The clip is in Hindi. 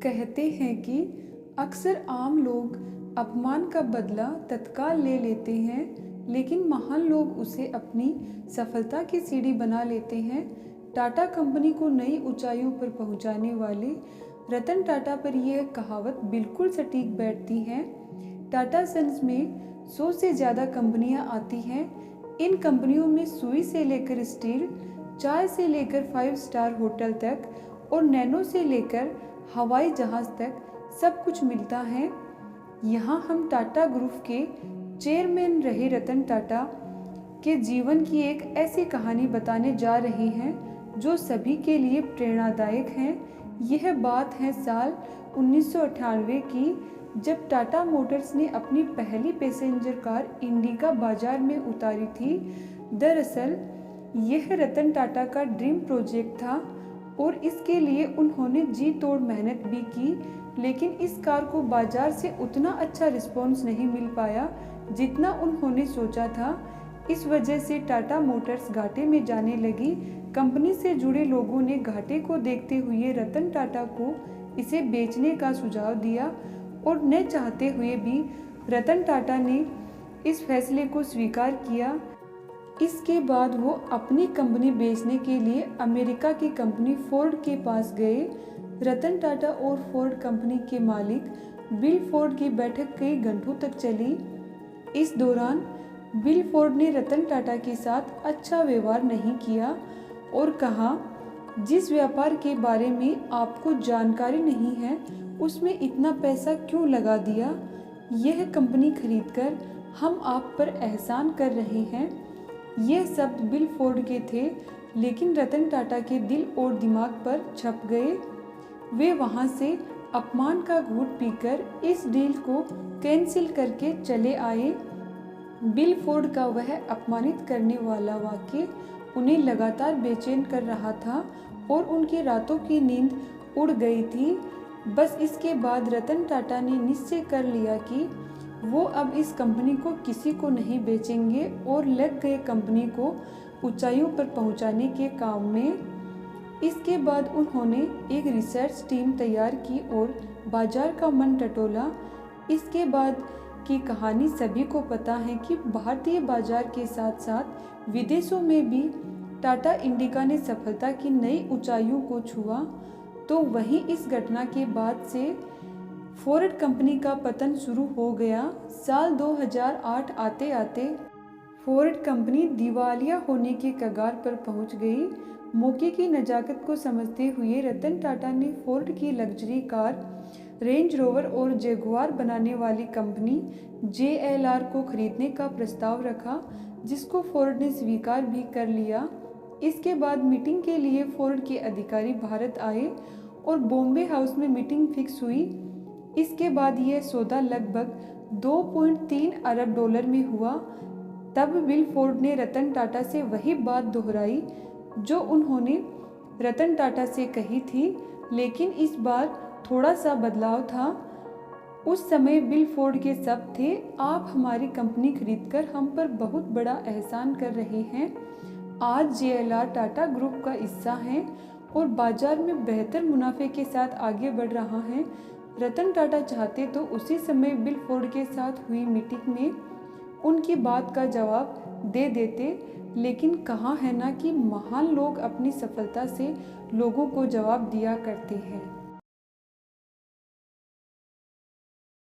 कहते हैं कि अक्सर आम लोग अपमान का बदला तत्काल ले लेते हैं, लेकिन महान लोग उसे अपनी सफलता की सीढ़ी बना लेते हैं। टाटा कंपनी को नई ऊंचाइयों पर पहुंचाने वाले रतन टाटा पर यह कहावत बिल्कुल सटीक बैठती है। टाटा सन्स में 100 से ज़्यादा कंपनियां आती हैं। इन कंपनियों में सुई से लेकर स्टील, चाय से लेकर 5 स्टार होटल तक और नैनो से लेकर हवाई जहाज़ तक सब कुछ मिलता है। यहाँ हम टाटा ग्रुप के चेयरमैन रहे रतन टाटा के जीवन की एक ऐसी कहानी बताने जा रहे हैं जो सभी के लिए प्रेरणादायक है। यह बात है साल 1998 की, जब टाटा मोटर्स ने अपनी पहली पैसेंजर कार इंडिका बाजार में उतारी थी। दरअसल यह रतन टाटा का ड्रीम प्रोजेक्ट था और इसके लिए उन्होंने जी तोड़ मेहनत भी की, लेकिन इस कार को बाजार से उतना अच्छा रिस्पॉन्स नहीं मिल पाया जितना उन्होंने सोचा था। इस वजह से टाटा मोटर्स घाटे में जाने लगी। कंपनी से जुड़े लोगों ने घाटे को देखते हुए रतन टाटा को इसे बेचने का सुझाव दिया और न चाहते हुए भी रतन टाटा ने इस फैसले को स्वीकार किया। इसके बाद वो अपनी कंपनी बेचने के लिए अमेरिका की कंपनी फोर्ड के पास गए। रतन टाटा और फोर्ड कंपनी के मालिक बिल फोर्ड की बैठक कई घंटों तक चली। इस दौरान बिल फोर्ड ने रतन टाटा के साथ अच्छा व्यवहार नहीं किया और कहा, जिस व्यापार के बारे में आपको जानकारी नहीं है उसमें इतना पैसा क्यों लगा दिया। यह कंपनी खरीदकर हम आप पर एहसान कर रहे हैं। यह शब्द बिल फोर्ड के थे, लेकिन रतन टाटा के दिल और दिमाग पर छप गए। वे वहां से अपमान का घूंट पीकर इस डील को कैंसिल करके चले आए। बिल फोर्ड का वह अपमानित करने वाला वाक्य उन्हें लगातार बेचैन कर रहा था और उनकी रातों की नींद उड़ गई थी। बस इसके बाद रतन टाटा ने निश्चय कर लिया कि वो अब इस कंपनी को किसी को नहीं बेचेंगे और लग गए कंपनी को ऊंचाइयों पर पहुंचाने के काम में। इसके बाद उन्होंने एक रिसर्च टीम तैयार की और बाजार का मन टटोला। इसके बाद की कहानी सभी को पता है कि भारतीय बाजार के साथ साथ विदेशों में भी टाटा इंडिका ने सफलता की नई ऊंचाइयों को छुआ। तो वहीं इस घटना के बाद से फोर्ड कंपनी का पतन शुरू हो गया। साल 2008 आते आते फोर्ड कंपनी दिवालिया होने के कगार पर पहुंच गई। मौके की नज़ाकत को समझते हुए रतन टाटा ने फोर्ड की लग्जरी कार रेंज रोवर और जगुआर बनाने वाली कंपनी JLR को खरीदने का प्रस्ताव रखा, जिसको फोर्ड ने स्वीकार भी कर लिया। इसके बाद मीटिंग के लिए फोर्ड के अधिकारी भारत आए और बॉम्बे हाउस में मीटिंग फिक्स हुई। इसके बाद यह सौदा लगभग 2.3 अरब डॉलर में हुआ। तब बिल फोर्ड ने रतन टाटा से वही बात दोहराई जो उन्होंने रतन टाटा से कही थी, लेकिन इस बार थोड़ा सा बदलाव था। उस समय बिल फोर्ड के शब्द थे, आप हमारी कंपनी खरीदकर हम पर बहुत बड़ा एहसान कर रहे हैं। आज JLR टाटा ग्रुप का हिस्सा है और बाजार में बेहतर मुनाफे के साथ आगे बढ़ रहा है। रतन टाटा चाहते तो उसी समय बिल फोर्ड के साथ हुई मीटिंग में उनकी बात का जवाब दे देते, लेकिन कहा है ना कि महान लोग अपनी सफलता से लोगों को जवाब दिया करते हैं।